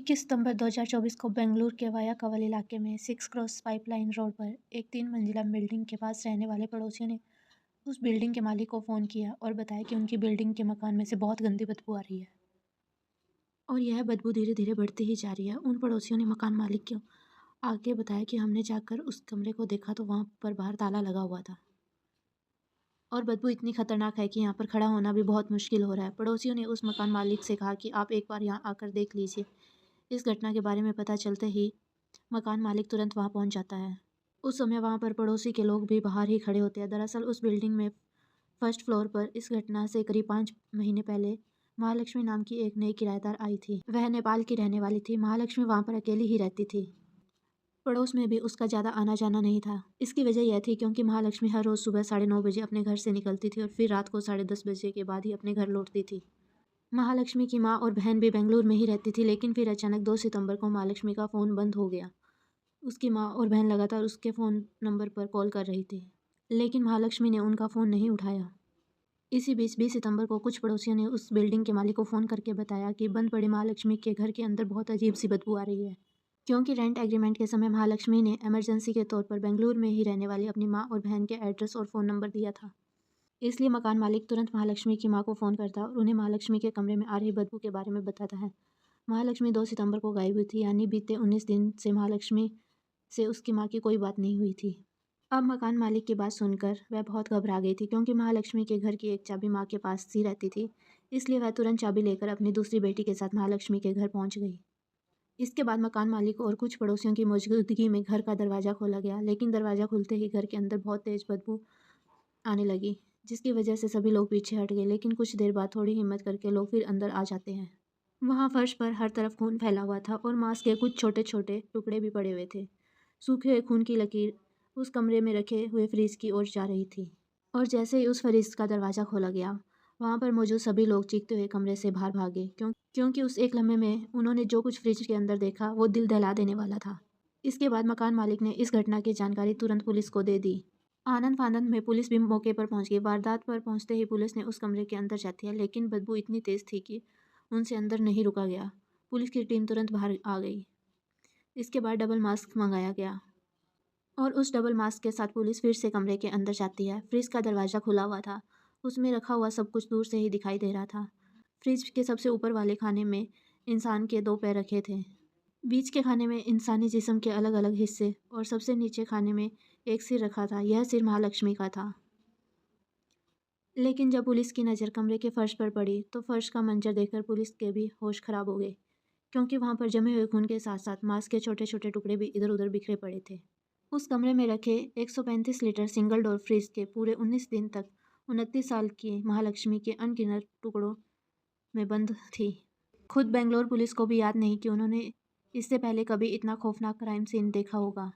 21 सितंबर 2024 को बेंगलुरु के वाया कवल इलाके में 6 क्रॉस पाइपलाइन रोड पर एक 3 मंजिला बिल्डिंग के पास रहने वाले पड़ोसियों ने उस बिल्डिंग के मालिक को फ़ोन किया और बताया कि उनकी बिल्डिंग के मकान में से बहुत गंदी बदबू आ रही है और यह बदबू धीरे धीरे बढ़ती ही जा रही है। उन पड़ोसियों ने मकान मालिक को आगे बताया कि हमने जाकर उस कमरे को देखा तो वहाँ पर बाहर ताला लगा हुआ था और बदबू इतनी खतरनाक है कि यहाँ पर खड़ा होना भी बहुत मुश्किल हो रहा है। पड़ोसियों ने उस मकान मालिक से कहा कि आप एक बार यहाँ आकर देख लीजिए। इस घटना के बारे में पता चलते ही मकान मालिक तुरंत वहाँ पहुँच जाता है। उस समय वहाँ पर पड़ोसी के लोग भी बाहर ही खड़े होते हैं। दरअसल उस बिल्डिंग में फर्स्ट फ्लोर पर इस घटना से करीब 5 महीने पहले महालक्ष्मी नाम की एक नई किराएदार आई थी। वह नेपाल की रहने वाली थी। महालक्ष्मी वहाँ पर अकेली ही रहती थी। पड़ोस में भी उसका ज़्यादा आना जाना नहीं था। इसकी वजह यह थी क्योंकि महालक्ष्मी हर रोज़ सुबह 9:30 बजे अपने घर से निकलती थी और फिर रात को 10:30 बजे के बाद ही अपने घर लौटती थी। महालक्ष्मी की माँ और बहन भी बेंगलुरु में ही रहती थी, लेकिन फिर अचानक 2 सितंबर को महालक्ष्मी का फ़ोन बंद हो गया। उसकी माँ और बहन लगातार उसके फ़ोन नंबर पर कॉल कर रही थी, लेकिन महालक्ष्मी ने उनका फ़ोन नहीं उठाया। इसी बीच 20 सितंबर को कुछ पड़ोसियों ने उस बिल्डिंग के मालिक को फ़ोन करके बताया कि बंद पड़ी महालक्ष्मी के घर के अंदर बहुत अजीब सी बदबू आ रही है। क्योंकि रेंट एग्रीमेंट के समय महालक्ष्मी ने इमरजेंसी के तौर पर बेंगलुरु में ही रहने वाली अपनी माँ और बहन के एड्रेस और फ़ोन नंबर दिया था, इसलिए मकान मालिक तुरंत महालक्ष्मी की माँ को फ़ोन करता और उन्हें महालक्ष्मी के कमरे में आ रही बदबू के बारे में बताता है। महालक्ष्मी 2 सितंबर को गायब हुई थी, यानी बीते 19 दिन से महालक्ष्मी से उसकी माँ की कोई बात नहीं हुई थी। अब मकान मालिक की बात सुनकर वह बहुत घबरा गई थी, क्योंकि महालक्ष्मी के घर की एक चाबी माँ के पास ही रहती थी, इसलिए वह तुरंत चाबी लेकर अपनी दूसरी बेटी के साथ महालक्ष्मी के घर पहुँच गई। इसके बाद मकान मालिक और कुछ पड़ोसियों की मौजूदगी में घर का दरवाज़ा खोला गया, लेकिन दरवाज़ा खुलते ही घर के अंदर बहुत तेज़ बदबू आने लगी, जिसकी वजह से सभी लोग पीछे हट गए। लेकिन कुछ देर बाद थोड़ी हिम्मत करके लोग फिर अंदर आ जाते हैं। वहाँ फर्श पर हर तरफ खून फैला हुआ था और मांस के कुछ छोटे छोटे टुकड़े भी पड़े हुए थे। सूखे हुए खून की लकीर उस कमरे में रखे हुए फ्रिज की ओर जा रही थी, और जैसे ही उस फ्रिज का दरवाज़ा खोला गया, वहाँ पर मौजूद सभी लोग चीखते हुए कमरे से बाहर भागे, क्योंकि उस एक लम्हे में उन्होंने जो कुछ फ्रिज के अंदर देखा वो दिल दहला देने वाला था। इसके बाद मकान मालिक ने इस घटना की जानकारी तुरंत पुलिस को दे दी। आनंद फानंद में पुलिस भी मौके पर पहुंच गई। वारदात पर पहुंचते ही पुलिस ने उस कमरे के अंदर जाती है, लेकिन बदबू इतनी तेज़ थी कि उनसे अंदर नहीं रुका गया। पुलिस की टीम तुरंत बाहर आ गई। इसके बाद डबल मास्क मंगाया गया और उस डबल मास्क के साथ पुलिस फिर से कमरे के अंदर जाती है। फ्रिज का दरवाज़ा खुला हुआ था, उसमें रखा हुआ सब कुछ दूर से ही दिखाई दे रहा था। फ्रिज के सबसे ऊपर वाले खाने में इंसान के 2 पैर रखे थे, बीच के खाने में इंसानी जिस्म के अलग अलग हिस्से और सबसे नीचे खाने में एक सिर रखा था। यह सिर महालक्ष्मी का था। लेकिन जब पुलिस की नज़र कमरे के फर्श पर पड़ी तो फर्श का मंजर देखकर पुलिस के भी होश खराब हो गए, क्योंकि वहाँ पर जमे हुए खून के साथ साथ मांस के छोटे छोटे टुकड़े भी इधर उधर बिखरे पड़े थे। उस कमरे में रखे 135 लीटर सिंगल डोर फ्रिज के पूरे 19 दिन तक 29 साल की महालक्ष्मी के अनगिनत टुकड़ों में बंद थी। खुद बेंगलोर पुलिस को भी याद नहीं कि उन्होंने इससे पहले कभी इतना खौफनाक क्राइम सीन देखा होगा।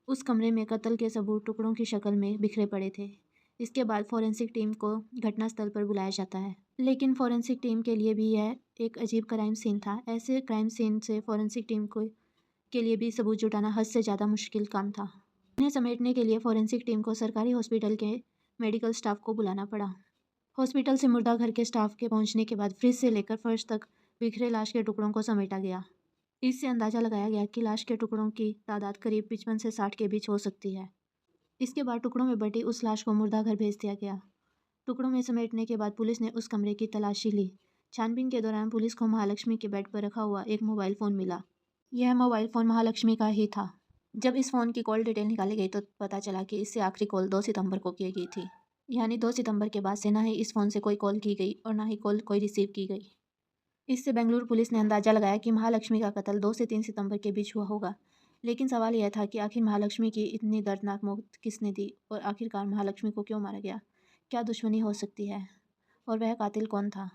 उस कमरे में कत्ल के सबूत टुकड़ों की शक्ल में बिखरे पड़े थे। इसके बाद फॉरेंसिक टीम को घटनास्थल पर बुलाया जाता है, लेकिन फॉरेंसिक टीम के लिए भी यह एक अजीब क्राइम सीन था। ऐसे क्राइम सीन से फॉरेंसिक टीम को के लिए भी सबूत जुटाना हद से ज़्यादा मुश्किल काम था। इन्हें समेटने के लिए फॉरेंसिक टीम को सरकारी हॉस्पिटल के मेडिकल स्टाफ को बुलाना पड़ा। हॉस्पिटल से मुर्दा घर के स्टाफ के पहुंचने के बाद फ्रिज से लेकर फर्श तक बिखरे लाश के टुकड़ों को समेटा गया। इससे अंदाज़ा लगाया गया कि लाश के टुकड़ों की तादाद करीब 55 से 60 के बीच हो सकती है। इसके बाद टुकड़ों में बटी उस लाश को मुर्दा घर भेज दिया गया। टुकड़ों में समेटने के बाद पुलिस ने उस कमरे की तलाशी ली। छानबीन के दौरान पुलिस को महालक्ष्मी के बेड पर रखा हुआ एक मोबाइल फ़ोन मिला। यह मोबाइल फ़ोन महालक्ष्मी का ही था। जब इस फ़ोन की कॉल डिटेल निकाली गई तो पता चला कि इससे आखिरी कॉल 2 सितंबर को की गई थी, यानी 2 सितंबर के बाद से ना ही इस फ़ोन से कोई कॉल की गई और ना ही कॉल कोई रिसीव की गई। इससे बेंगलुरु पुलिस ने अंदाज़ा लगाया कि महालक्ष्मी का कत्ल 2 से 3 सितंबर के बीच हुआ होगा। लेकिन सवाल यह था कि आखिर महालक्ष्मी की इतनी दर्दनाक मौत किसने दी और आखिरकार महालक्ष्मी को क्यों मारा गया? क्या दुश्मनी हो सकती है और वह कातिल कौन था?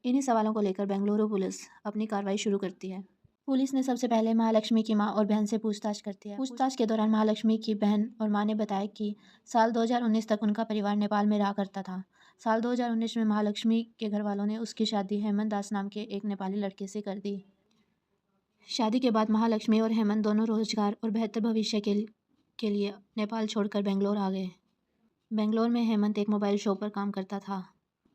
इन्हीं सवालों को लेकर बेंगलुरु पुलिस अपनी कार्रवाई शुरू करती है। पुलिस ने सबसे पहले महालक्ष्मी की मां और बहन से पूछताछ करती है। पूछताछ के दौरान महालक्ष्मी की बहन और मां ने बताया कि साल 2019 तक उनका परिवार नेपाल में रहा करता था। साल 2019 में महालक्ष्मी के घर वालों ने उसकी शादी हेमंत दास नाम के एक नेपाली लड़के से कर दी। शादी के बाद महालक्ष्मी और हेमंत दोनों रोजगार और बेहतर भविष्य के लिए नेपाल छोड़कर बेंगलोर आ गए। बेंगलोर में हेमंत एक मोबाइल शॉप पर काम करता था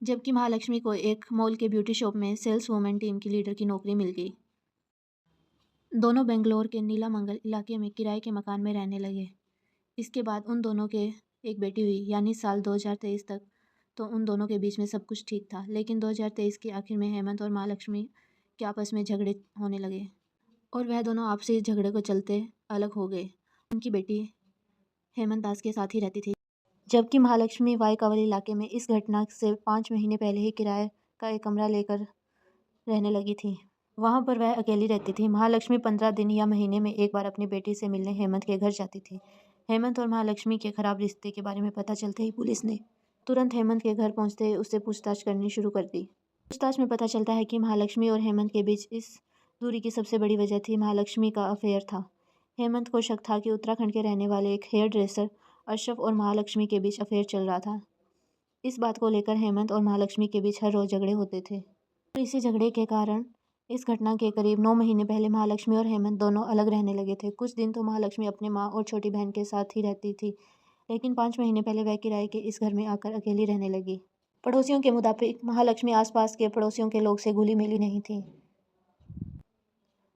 जबकि महालक्ष्मी को एक मॉल के ब्यूटी शॉप में सेल्स वूमेन टीम की लीडर की नौकरी मिल गई। दोनों बेंगलोर के नीलामंगल इलाके में किराए के मकान में रहने लगे। इसके बाद उन दोनों के एक बेटी हुई, यानी साल 2023 तक तो उन दोनों के बीच में सब कुछ ठीक था। लेकिन 2023 के आखिर में हेमंत और महालक्ष्मी के आपस में झगड़े होने लगे और वह दोनों आपसी इस झगड़े को चलते अलग हो गए। उनकी बेटी हेमंत दास के साथ ही रहती थी, जबकि महालक्ष्मी वाई कवल इलाके में इस घटना से 5 महीने पहले ही किराए का एक कमरा लेकर रहने लगी थी। वहाँ पर वह अकेली रहती थी। महालक्ष्मी 15 दिन या महीने में एक बार अपनी बेटी से मिलने हेमंत के घर जाती थी। हेमंत और महालक्ष्मी के खराब रिश्ते के बारे में पता चलते ही पुलिस ने तुरंत हेमंत के घर पहुंचते ही उससे पूछताछ करनी शुरू कर दी। पूछताछ में पता चलता है कि महालक्ष्मी और हेमंत के बीच इस दूरी की सबसे बड़ी वजह थी महालक्ष्मी का अफेयर था। हेमंत को शक था कि उत्तराखंड के रहने वाले एक हेयर ड्रेसर अशरफ और महालक्ष्मी के बीच अफेयर चल रहा था। इस बात को लेकर हेमंत और महालक्ष्मी के बीच हर रोज झगड़े होते थे और इसी झगड़े के कारण इस घटना के करीब 9 महीने पहले महालक्ष्मी और हेमंत दोनों अलग रहने लगे थे। कुछ दिन तो महालक्ष्मी अपने माँ और छोटी बहन के साथ ही रहती थी, लेकिन 5 महीने पहले वह किराए के इस घर में आकर अकेली रहने लगी। पड़ोसियों के मुताबिक महालक्ष्मी आसपास के पड़ोसियों के लोग से घुली मिली नहीं थी।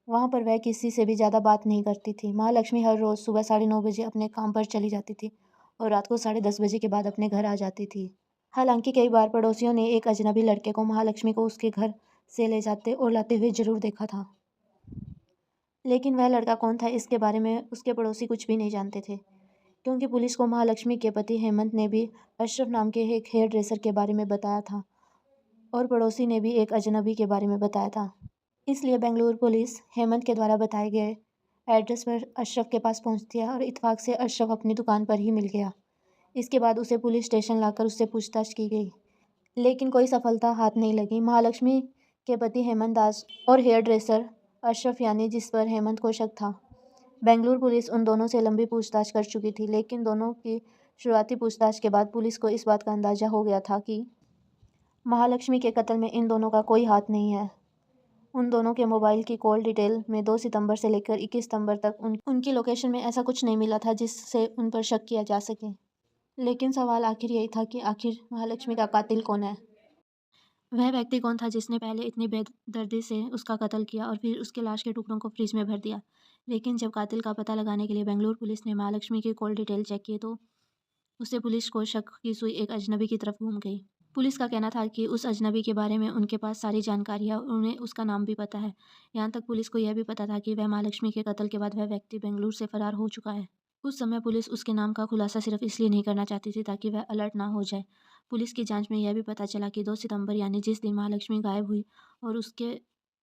वहाँ पर वह किसी से भी ज़्यादा बात नहीं करती थी। महालक्ष्मी हर रोज़ सुबह 9:30 बजे अपने काम पर चली जाती थी और रात को 10:30 बजे के बाद अपने घर आ जाती थी। हालांकि कई बार पड़ोसियों ने एक अजनबी लड़के को महालक्ष्मी को उसके घर से ले जाते और लाते हुए जरूर देखा था, लेकिन वह लड़का कौन था इसके बारे में उसके पड़ोसी कुछ भी नहीं जानते थे, क्योंकि पुलिस को महालक्ष्मी के पति हेमंत ने भी अशरफ नाम के एक हेयर ड्रेसर के बारे में बताया था और पड़ोसी ने भी एक अजनबी के बारे में बताया था। इसलिए बेंगलुरु पुलिस हेमंत के द्वारा बताए गए एड्रेस पर अशरफ के पास पहुंचती है और इत्तेफाक से अशरफ अपनी दुकान पर ही मिल गया। इसके बाद उसे पुलिस स्टेशन लाकर उससे पूछताछ की गई, लेकिन कोई सफलता हाथ नहीं लगी। महालक्ष्मी के पति हेमंत दास और हेयर ड्रेसर अशरफ यानी जिस पर हेमंत को शक था, बेंगलुरु पुलिस उन दोनों से लंबी पूछताछ कर चुकी थी, लेकिन दोनों की शुरुआती पूछताछ के बाद पुलिस को इस बात का अंदाज़ा हो गया था कि महालक्ष्मी के कत्ल में इन दोनों का कोई हाथ नहीं है। उन दोनों के मोबाइल की कॉल डिटेल में 2 सितंबर से लेकर 21 सितंबर तक उनकी लोकेशन में ऐसा कुछ नहीं मिला था जिससे उन पर शक किया जा सके। लेकिन सवाल आखिर यही था कि आखिर महालक्ष्मी का कातिल कौन है? वह व्यक्ति कौन था जिसने पहले इतनी बेदर्दी से उसका कत्ल किया और फिर उसके लाश के टुकड़ों को फ्रिज में भर दिया? लेकिन जब कातिल का पता लगाने के लिए बेंगलुरु पुलिस ने महालक्ष्मी की कॉल डिटेल चेक की तो उससे पुलिस को शक की सुई एक अजनबी की तरफ घूम गई। पुलिस का कहना था कि उस अजनबी के बारे में उनके पास सारी जानकारी है और उन्हें उसका नाम भी पता है। यहाँ तक पुलिस को यह भी पता था कि वह महालक्ष्मी के कत्ल के बाद वह व्यक्ति बेंगलुरु से फरार हो चुका है। उस समय पुलिस उसके नाम का खुलासा सिर्फ इसलिए नहीं करना चाहती थी ताकि वह अलर्ट ना हो जाए। पुलिस की जांच में यह भी पता चला कि 2 सितंबर यानी जिस दिन महालक्ष्मी गायब हुई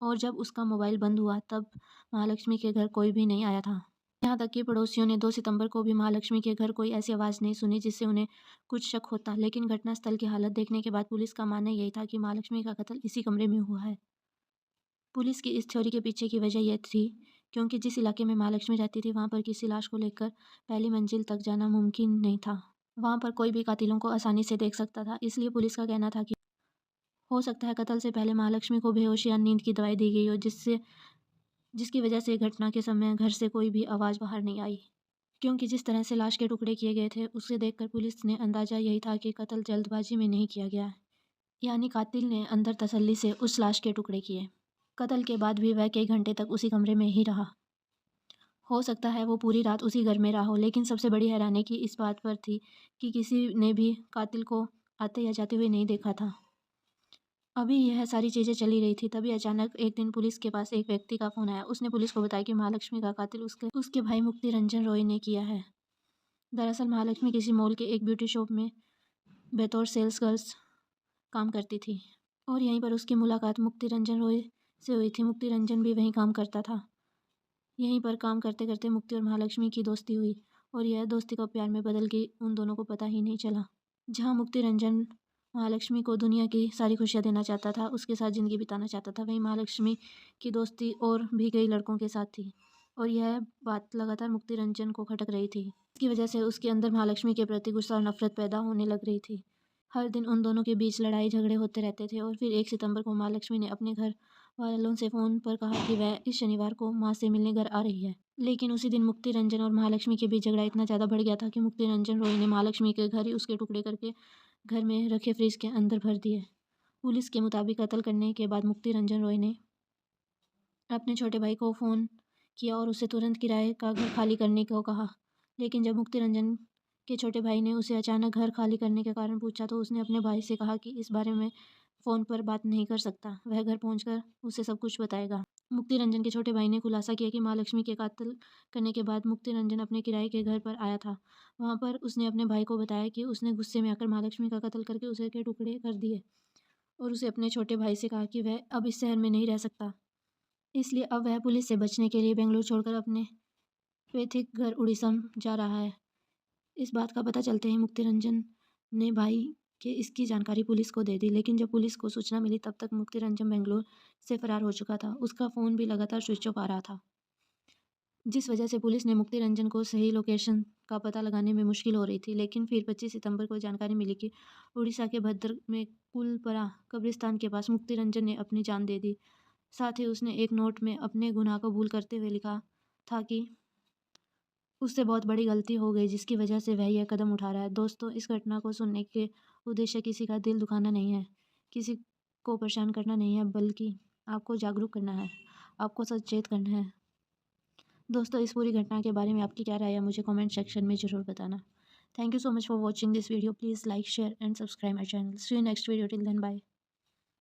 और जब उसका मोबाइल बंद हुआ तब महालक्ष्मी के घर कोई भी नहीं आया था। यहाँ तक कि पड़ोसियों ने 2 सितंबर को भी महालक्ष्मी के घर कोई ऐसी आवाज़ नहीं सुनी जिससे उन्हें कुछ शक होता। लेकिन घटनास्थल की हालत देखने के बाद पुलिस का मानना यही था कि महालक्ष्मी का कत्ल इसी कमरे में हुआ है। पुलिस की इस थ्योरी के पीछे की वजह यह थी क्योंकि जिस इलाके में महालक्ष्मी रहती थी वहाँ पर किसी लाश को लेकर पहली मंजिल तक जाना मुमकिन नहीं था। वहाँ पर कोई भी कातिलों को आसानी से देख सकता था। इसलिए पुलिस का कहना था कि हो सकता है कत्ल से पहले महालक्ष्मी को बेहोशी या नींद की दवाई दी गई हो जिसकी वजह से घटना के समय घर से कोई भी आवाज़ बाहर नहीं आई। क्योंकि जिस तरह से लाश के टुकड़े किए गए थे उसे देखकर पुलिस ने अंदाज़ा यही था कि कत्ल जल्दबाजी में नहीं किया गया है, यानी कातिल ने अंदर तसल्ली से उस लाश के टुकड़े किए। कत्ल के बाद भी वह कई घंटे तक उसी कमरे में ही रहा। हो सकता है वो पूरी रात उसी घर में रहा हो, लेकिन सबसे बड़ी हैरानी की इस बात पर थी कि किसी ने भी कातिल को आते या जाते हुए नहीं देखा था। अभी यह सारी चीज़ें चली रही थी तभी अचानक एक दिन पुलिस के पास एक व्यक्ति का फ़ोन आया। उसने पुलिस को बताया कि महालक्ष्मी का कातिल उसके भाई मुक्ति रंजन रॉय ने किया है। दरअसल महालक्ष्मी किसी मॉल के एक ब्यूटी शॉप में बतौर सेल्स गर्ल्स काम करती थी और यहीं पर उसकी मुलाकात मुक्ति रंजन रॉय से हुई थी। मुक्ति रंजन भी वहीं काम करता था। यहीं पर काम करते करते मुक्ति और महालक्ष्मी की दोस्ती हुई और यह दोस्ती को प्यार में बदल गई। उन दोनों को पता ही नहीं चला। जहाँ मुक्ति रंजन महालक्ष्मी को दुनिया की सारी खुशियाँ देना चाहता था, उसके साथ ज़िंदगी बिताना चाहता था, वहीं महालक्ष्मी की दोस्ती और भी कई लड़कों के साथ थी और यह बात लगातार मुक्ति रंजन को खटक रही थी। इसकी वजह से उसके अंदर महालक्ष्मी के प्रति गुस्सा और नफरत पैदा होने लग रही थी। हर दिन उन दोनों के बीच लड़ाई झगड़े होते रहते थे और फिर 1 सितंबर को महालक्ष्मी ने अपने घर वालों से फ़ोन पर कहा कि वह इस शनिवार को माँ से मिलने घर आ रही है। लेकिन उसी दिन मुक्ति रंजन और महालक्ष्मी के बीच झगड़ा इतना ज़्यादा बढ़ गया था कि मुक्ति रंजन रॉय ने महालक्ष्मी के घर ही उसके टुकड़े करके घर में रखे फ्रिज के अंदर भर दिए। पुलिस के मुताबिक कत्ल करने के बाद मुक्ति रंजन रॉय ने अपने छोटे भाई को फ़ोन किया और उसे तुरंत किराए का घर खाली करने को कहा। लेकिन जब मुक्ति रंजन के छोटे भाई ने उसे अचानक घर खाली करने के कारण पूछा तो उसने अपने भाई से कहा कि इस बारे में फ़ोन पर बात नहीं कर सकता, वह घर पहुंचकर उसे सब कुछ बताएगा। मुक्ति रंजन के छोटे भाई ने खुलासा किया कि माँ लक्ष्मी के कत्ल करने के बाद मुक्ति रंजन अपने किराए के घर पर आया था। वहाँ पर उसने अपने भाई को बताया कि उसने गुस्से में आकर माँ लक्ष्मी का कत्ल करके उसे के टुकड़े कर दिए और उसे अपने छोटे भाई से कहा कि वह अब इस शहर में नहीं रह सकता, इसलिए अब वह पुलिस से बचने के लिए बेंगलुरु छोड़कर अपने पैतृक घर उड़ीसा जा रहा है। इस बात का पता चलते ही मुक्ति रंजन ने भाई के इसकी जानकारी पुलिस को दे दी, लेकिन जब पुलिस को सूचना मिली तब तक मुक्ति रंजन बेंगलुरु से फरार हो चुका था। उसका फ़ोन भी लगातार स्विच ऑफ आ रहा था, जिस वजह से पुलिस ने मुक्ति रंजन को सही लोकेशन का पता लगाने में मुश्किल हो रही थी। लेकिन फिर 25 सितंबर को जानकारी मिली कि उड़ीसा के भद्र में कुलपरा कब्रिस्तान के पास मुक्ति रंजन ने अपनी जान दे दी। साथ ही उसने एक नोट में अपने गुनाह को भूल करते हुए लिखा था कि उससे बहुत बड़ी गलती हो गई जिसकी वजह से वह यह कदम उठा रहा है। दोस्तों, इस घटना को सुनने के उद्देश्य किसी का दिल दुखाना नहीं है, किसी को परेशान करना नहीं है, बल्कि आपको जागरूक करना है, आपको सचेत करना है। दोस्तों, इस पूरी घटना के बारे में आपकी क्या राय है मुझे कमेंट सेक्शन में ज़रूर बताना। Thank you so much for watching this video. Please like, share and subscribe my channel. See you next video. Till then bye.